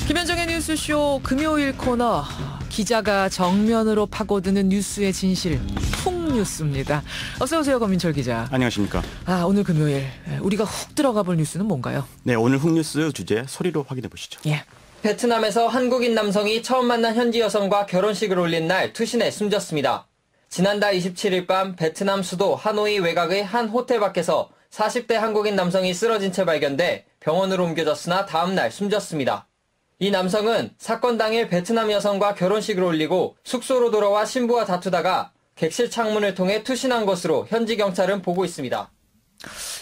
김현정의 뉴스쇼 금요일 코너, 기자가 정면으로 파고드는 뉴스의 진실, 훅뉴스입니다. 어서 오세요, 권민철 기자. 안녕하십니까. 오늘 금요일 우리가 훅 들어가 볼 뉴스는 뭔가요? 네, 오늘 훅뉴스 주제 소리로 확인해 보시죠. 예. 베트남에서 한국인 남성이 처음 만난 현지 여성과 결혼식을 올린 날 투신해 숨졌습니다. 지난달 27일 밤 베트남 수도 하노이 외곽의 한 호텔 밖에서 40대 한국인 남성이 쓰러진 채 발견돼 병원으로 옮겨졌으나 다음 날 숨졌습니다. 이 남성은 사건 당일 베트남 여성과 결혼식을 올리고 숙소로 돌아와 신부와 다투다가 객실 창문을 통해 투신한 것으로 현지 경찰은 보고 있습니다.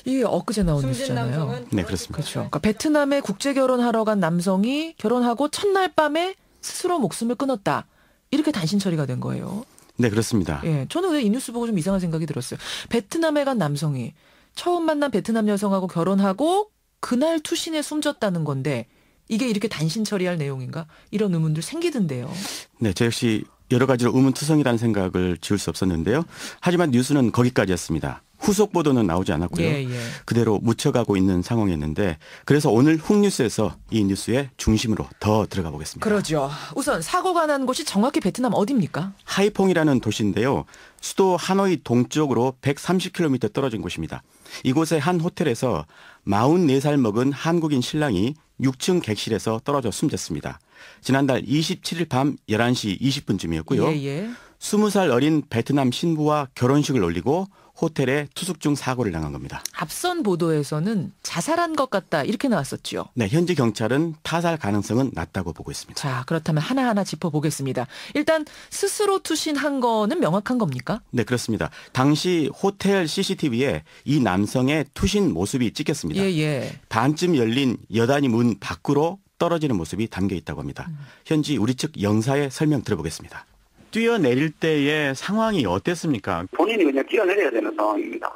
이게 엊그제 나온 뉴스잖아요. 네, 그렇습니다. 그렇죠. 그러니까 베트남에 국제 결혼하러 간 남성이 결혼하고 첫날 밤에 스스로 목숨을 끊었다. 이렇게 단신 처리가 된 거예요. 네, 그렇습니다. 예, 저는 왜 이 뉴스 보고 좀 이상한 생각이 들었어요. 베트남에 간 남성이 처음 만난 베트남 여성하고 결혼하고 그날 투신에 숨졌다는 건데 이게 이렇게 단신 처리할 내용인가? 이런 의문들 생기던데요. 네, 저 역시 여러 가지로 의문투성이라는 생각을 지울 수 없었는데요. 하지만 뉴스는 거기까지였습니다. 후속 보도는 나오지 않았고요. 예. 그대로 묻혀가고 있는 상황이었는데, 그래서 오늘 훅뉴스에서 이 뉴스의 중심으로 더 들어가 보겠습니다. 그러죠. 우선 사고가 난 곳이 정확히 베트남 어디입니까? 하이퐁이라는 도시인데요. 수도 하노이 동쪽으로 130km 떨어진 곳입니다. 이곳의 한 호텔에서 44살 먹은 한국인 신랑이 6층 객실에서 떨어져 숨졌습니다. 지난달 27일 밤 11시 20분쯤이었고요. 예. 20살 어린 베트남 신부와 결혼식을 올리고 호텔에 투숙 중 사고를 당한 겁니다. 앞선 보도에서는 자살한 것 같다 이렇게 나왔었죠. 네, 현지 경찰은 타살 가능성은 낮다고 보고 있습니다. 자, 그렇다면 하나하나 짚어보겠습니다. 일단 스스로 투신한 거는 명확한 겁니까? 네, 그렇습니다. 당시 호텔 CCTV에 이 남성의 투신 모습이 찍혔습니다. 예. 반쯤 열린 여단이 문 밖으로 떨어지는 모습이 담겨 있다고 합니다. 현지 우리 측 영사의 설명 들어보겠습니다. 뛰어내릴 때의 상황이 어땠습니까? 본인이 그냥 뛰어내려야 되는 상황입니다.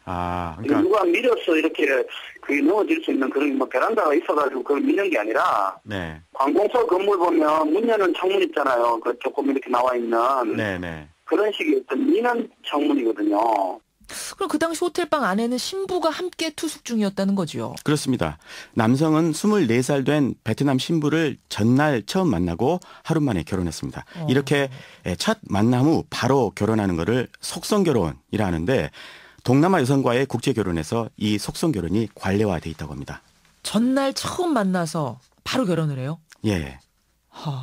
그러니까 누가 밀어서 이렇게 그게 넘어질 수 있는 그런 베란다가 있어가지고 그걸 미는 게 아니라, 네. 관공서 건물 보면 문 여는 창문 있잖아요. 그 조금 이렇게 나와 있는. 네. 그런 식의 어떤 미는 창문이거든요. 그럼 그 당시 호텔방 안에는 신부가 함께 투숙 중이었다는 거죠? 그렇습니다. 남성은 24살 된 베트남 신부를 전날 처음 만나고 하루 만에 결혼했습니다. 이렇게 첫 만남 후 바로 결혼하는 거를 속성결혼이라 하는데, 동남아 여성과의 국제 결혼에서 이 속성결혼이 관례화돼 있다고 합니다. 전날 처음 만나서 바로 결혼을 해요? 예.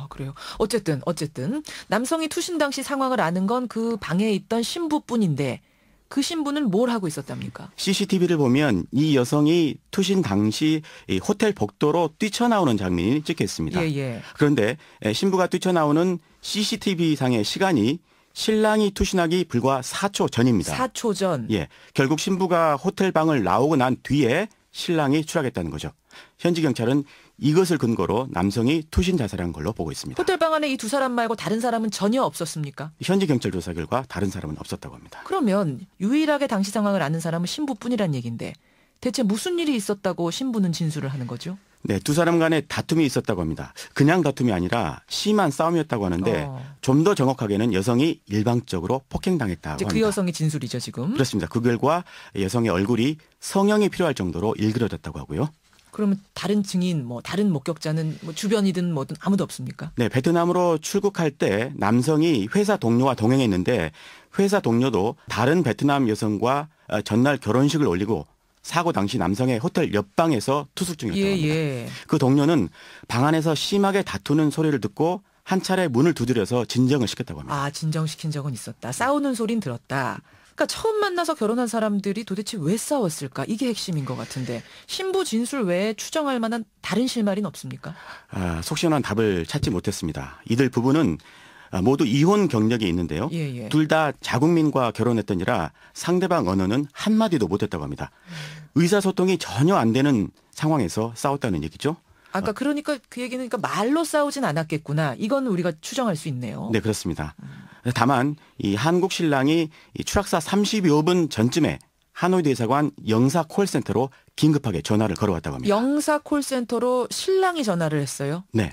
그래요. 어쨌든 남성이 투신 당시 상황을 아는 건 그 방에 있던 신부뿐인데 그 신부는 뭘 하고 있었답니까? CCTV를 보면 이 여성이 투신 당시 이 호텔 복도로 뛰쳐나오는 장면이 찍혀 있습니다. 예. 그런데 신부가 뛰쳐나오는 CCTV상의 시간이 신랑이 투신하기 불과 4초 전입니다. 4초 전. 예, 결국 신부가 호텔 방을 나오고 난 뒤에 신랑이 추락했다는 거죠. 현지 경찰은 이것을 근거로 남성이 투신 자살한 걸로 보고 있습니다. 호텔방 안에 이 두 사람 말고 다른 사람은 전혀 없었습니까? 현지 경찰 조사 결과 다른 사람은 없었다고 합니다. 그러면 유일하게 당시 상황을 아는 사람은 신부뿐이란 얘기인데 대체 무슨 일이 있었다고 신부는 진술을 하는 거죠? 네, 두 사람 간에 다툼이 있었다고 합니다. 그냥 다툼이 아니라 심한 싸움이었다고 하는데 좀 더 정확하게는 여성이 일방적으로 폭행당했다고 이제 합니다. 그 여성의 진술이죠, 지금. 그렇습니다. 그 결과 여성의 얼굴이 성형이 필요할 정도로 일그러졌다고 하고요. 그러면 다른 증인, 다른 목격자는 주변이든 뭐든 아무도 없습니까? 네, 베트남으로 출국할 때 남성이 회사 동료와 동행했는데 회사 동료도 다른 베트남 여성과 전날 결혼식을 올리고 사고 당시 남성의 호텔 옆방에서 투숙 중이었다고 합니다. 그 동료는 방 안에서 심하게 다투는 소리를 듣고 한 차례 문을 두드려서 진정을 시켰다고 합니다. 진정시킨 적은 있었다. 싸우는 소린 들었다. 그러니까 처음 만나서 결혼한 사람들이 도대체 왜 싸웠을까? 이게 핵심인 것 같은데 신부 진술 외에 추정할 만한 다른 실마리는 없습니까? 속 시원한 답을 찾지 못했습니다. 이들 부부는 모두 이혼 경력이 있는데요. 둘 다 자국민과 결혼했더니라 상대방 언어는 한마디도 못했다고 합니다. 의사소통이 전혀 안 되는 상황에서 싸웠다는 얘기죠. 아까 그러니까 그 얘기는 말로 싸우진 않았겠구나. 이건 우리가 추정할 수 있네요. 네, 그렇습니다. 다만 이 한국 신랑이 이 추락사 30여 분 전쯤에 하노이 대사관 영사 콜센터로 긴급하게 전화를 걸어왔다고 합니다. 영사 콜센터로 신랑이 전화를 했어요? 네.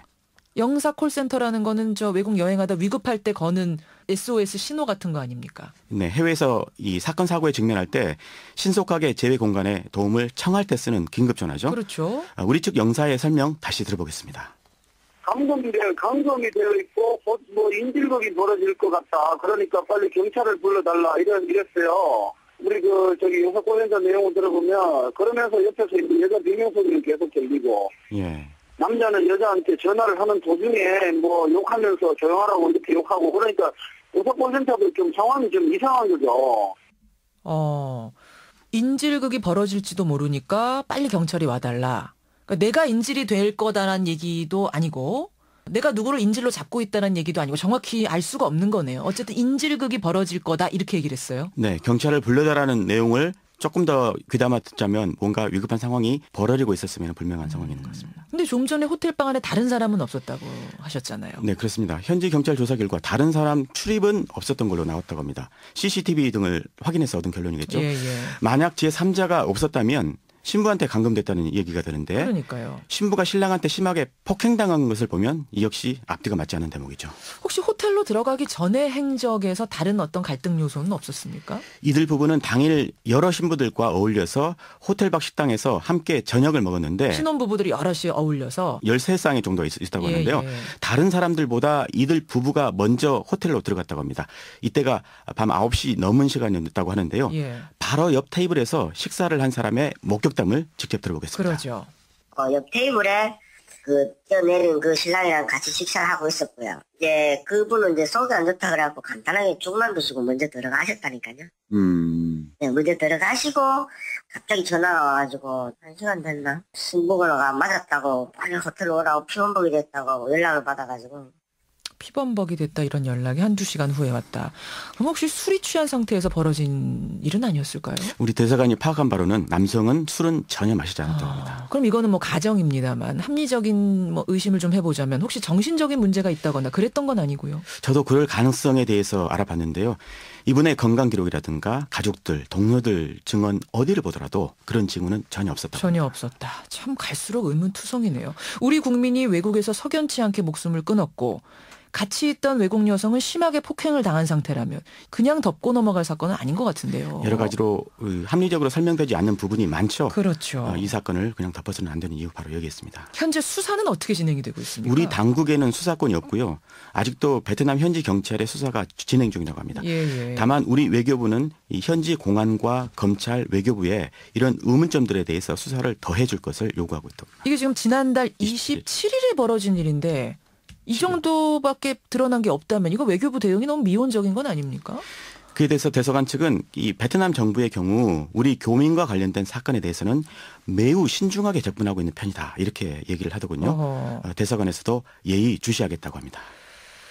영사 콜센터라는 거는 저 외국 여행하다 위급할 때 거는 SOS 신호 같은 거 아닙니까? 네, 해외에서 이 사건 사고에 직면할 때 신속하게 재외 공간에 도움을 청할 때 쓰는 긴급 전화죠. 그렇죠. 우리 측 영사의 설명 다시 들어보겠습니다. 감금이 되어 있고 곧 뭐 인질극이 벌어질 것 같다. 그러니까 빨리 경찰을 불러달라 이랬어요. 우리 저기 요사고현자 내용을 들어보면 그러면서 옆에서 있는 여자 비명소리는 계속 들리고 예. 남자는 여자한테 전화를 하는 도중에 뭐 욕하면서 조용하라고 이렇게 욕하고 그러니까 요사고현자도 좀 상황이 좀 이상한 거죠. 인질극이 벌어질지도 모르니까 빨리 경찰이 와달라. 그러니까 내가 인질이 될 거다라는 얘기도 아니고 내가 누구를 인질로 잡고 있다는 얘기도 아니고 정확히 알 수가 없는 거네요. 어쨌든 인질극이 벌어질 거다 이렇게 얘기를 했어요. 네, 경찰을 불러달라는 내용을 조금 더 귀담아 듣자면 뭔가 위급한 상황이 벌어지고 있었으면 불명한 상황인 것 같습니다. 근데 좀 전에 호텔방 안에 다른 사람은 없었다고 하셨잖아요. 네, 그렇습니다. 현지 경찰 조사 결과 다른 사람 출입은 없었던 걸로 나왔다고 합니다. CCTV 등을 확인해서 얻은 결론이겠죠. 예. 만약 제3자가 없었다면 신부한테 감금됐다는 얘기가 되는데 그러니까요. 신부가 신랑한테 심하게 폭행당한 것을 보면 이 역시 앞뒤가 맞지 않는 대목이죠. 혹시 호텔로 들어가기 전에 행적에서 다른 어떤 갈등 요소는 없었습니까? 이들 부부는 당일 여러 신부들과 어울려서 호텔 밖 식당에서 함께 저녁을 먹었는데 신혼부부들이 여럿이 어울려서 13쌍이 정도 있다고 예, 하는데요. 예. 다른 사람들보다 이들 부부가 먼저 호텔로 들어갔다고 합니다. 이때가 밤 9시 넘은 시간이었다고 하는데요. 예. 바로 옆 테이블에서 식사를 한 사람의 목격담을 직접 들어보겠습니다. 그러죠. 옆 테이블에 뛰어내린 신랑이랑 같이 식사를 하고 있었고요. 이제 그분은 이제 소주 안 좋다 그래갖고 간단하게 죽만 드시고 먼저 들어가셨다니까요. 네, 먼저 들어가시고 갑자기 전화가 와가지고 1시간 됐나? 신부가 맞았다고 빨리 호텔로 오라고 피원복이 됐다고 연락을 받아가지고. 피범벅이 됐다 이런 연락이 한두 시간 후에 왔다. 그럼 혹시 술이 취한 상태에서 벌어진 일은 아니었을까요? 우리 대사관이 파악한 바로는 남성은 술은 전혀 마시지 않았다고 합니다. 그럼 이거는 뭐 가정입니다만 합리적인 뭐 의심을 좀 해보자면 혹시 정신적인 문제가 있다거나 그랬던 건 아니고요. 저도 그럴 가능성에 대해서 알아봤는데요. 이분의 건강 기록이라든가 가족들, 동료들 증언 어디를 보더라도 그런 징후는 전혀 없었다. 전혀 없었다. 참 갈수록 의문투성이네요. 우리 국민이 외국에서 석연치 않게 목숨을 끊었고 같이 있던 외국 여성은 심하게 폭행을 당한 상태라면 그냥 덮고 넘어갈 사건은 아닌 것 같은데요. 여러 가지로 합리적으로 설명되지 않는 부분이 많죠. 그렇죠. 이 사건을 그냥 덮어서는 안 되는 이유 바로 여기 있습니다. 현재 수사는 어떻게 진행이 되고 있습니까? 우리 당국에는 수사권이 없고요. 아직도 베트남 현지 경찰의 수사가 진행 중이라고 합니다. 예. 다만 우리 외교부는 이 현지 공안과 검찰, 외교부에 이런 의문점들에 대해서 수사를 더해 줄 것을 요구하고 있다. 이게 지금 지난달 27일에 벌어진 일인데 이 정도밖에 드러난 게 없다면 이거 외교부 대응이 너무 미온적인 건 아닙니까? 그에 대해서 대사관 측은 이 베트남 정부의 경우 우리 교민과 관련된 사건에 대해서는 매우 신중하게 접근하고 있는 편이다. 이렇게 얘기를 하더군요. 대사관에서도 예의주시하겠다고 합니다.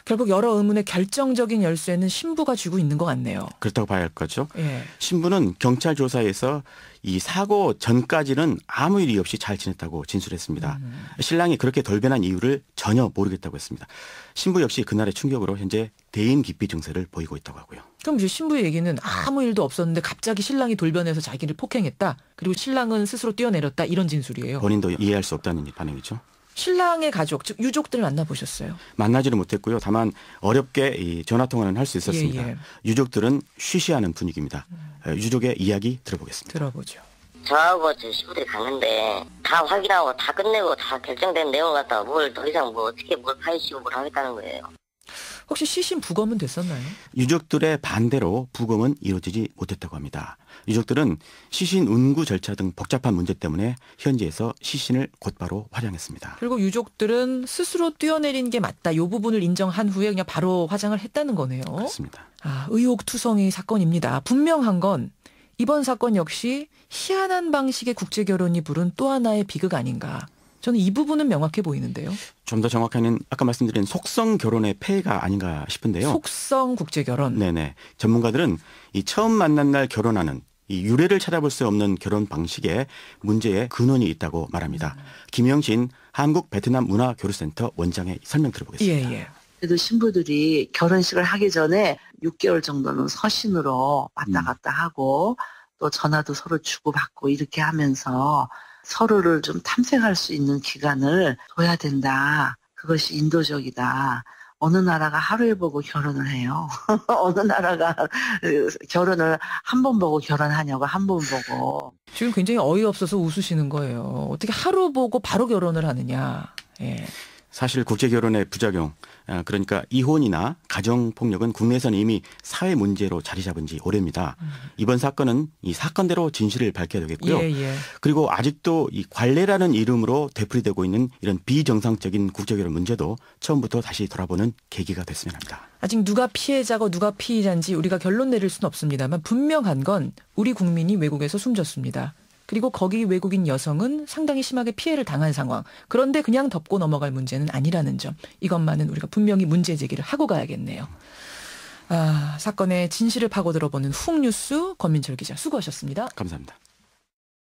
결국 여러 의문의 결정적인 열쇠는 신부가 쥐고 있는 것 같네요. 그렇다고 봐야 할 거죠. 예. 신부는 경찰 조사에서 이 사고 전까지는 아무 일이 없이 잘 지냈다고 진술했습니다. 신랑이 그렇게 돌변한 이유를 전혀 모르겠다고 했습니다. 신부 역시 그날의 충격으로 현재 대인 기피 증세를 보이고 있다고 하고요. 그럼 이제 신부의 얘기는 아무 일도 없었는데 갑자기 신랑이 돌변해서 자기를 폭행했다. 그리고 신랑은 스스로 뛰어내렸다. 이런 진술이에요. 본인도 이해할 수 없다는 반응이죠. 신랑의 가족, 즉 유족들 만나보셨어요? 만나지를 못했고요. 다만 어렵게 이 전화통화는 할 수 있었습니다. 예. 유족들은 쉬쉬하는 분위기입니다. 유족의 이야기 들어보겠습니다. 들어보죠. 저하고 저 신부들이 갔는데 다 확인하고 다 끝내고 다 결정된 내용을 갖다가 뭘 더 이상 뭐 어떻게 뭘 파헤치고 뭘 하겠다는 거예요. 혹시 시신 부검은 됐었나요? 유족들의 반대로 부검은 이루어지지 못했다고 합니다. 유족들은 시신 운구 절차 등 복잡한 문제 때문에 현지에서 시신을 곧바로 화장했습니다. 그리고 유족들은 스스로 뛰어내린 게 맞다. 이 부분을 인정한 후에 그냥 바로 화장을 했다는 거네요. 그렇습니다. 의혹투성이 사건입니다. 분명한 건 이번 사건 역시 희한한 방식의 국제결혼이 부른 또 하나의 비극 아닌가. 저는 이 부분은 명확해 보이는데요. 좀 더 정확하게는 아까 말씀드린 속성 결혼의 폐해가 아닌가 싶은데요. 속성 국제결혼. 네네. 전문가들은 이 처음 만난 날 결혼하는 이 유래를 찾아볼 수 없는 결혼 방식에 문제의 근원이 있다고 말합니다. 김영신 한국 베트남 문화교류센터 원장의 설명 들어보겠습니다. 예. 그래도 신부들이 결혼식을 하기 전에 6개월 정도는 서신으로 왔다 갔다 하고 또 전화도 서로 주고받고 이렇게 하면서 서로를 좀 탐색할 수 있는 기간을 둬야 된다. 그것이 인도적이다. 어느 나라가 하루에 보고 결혼을 해요. 어느 나라가 결혼을 한 번 보고 결혼하냐고 한 번 보고. 지금 굉장히 어이없어서 웃으시는 거예요. 어떻게 하루 보고 바로 결혼을 하느냐. 예. 사실 국제결혼의 부작용, 그러니까 이혼이나 가정폭력은 국내에서는 이미 사회 문제로 자리 잡은 지 오래입니다. 이번 사건은 이 사건대로 진실을 밝혀야 되겠고요. 예. 그리고 아직도 이 관례라는 이름으로 되풀이되고 있는 이런 비정상적인 국제결혼 문제도 처음부터 다시 돌아보는 계기가 됐으면 합니다. 아직 누가 피해자고 누가 피의자인지 우리가 결론 내릴 수는 없습니다만 분명한 건 우리 국민이 외국에서 숨졌습니다. 그리고 거기 외국인 여성은 상당히 심하게 피해를 당한 상황. 그런데 그냥 덮고 넘어갈 문제는 아니라는 점. 이것만은 우리가 분명히 문제 제기를 하고 가야겠네요. 사건의 진실을 파고 들어보는 훅뉴스 권민철 기자 수고하셨습니다. 감사합니다.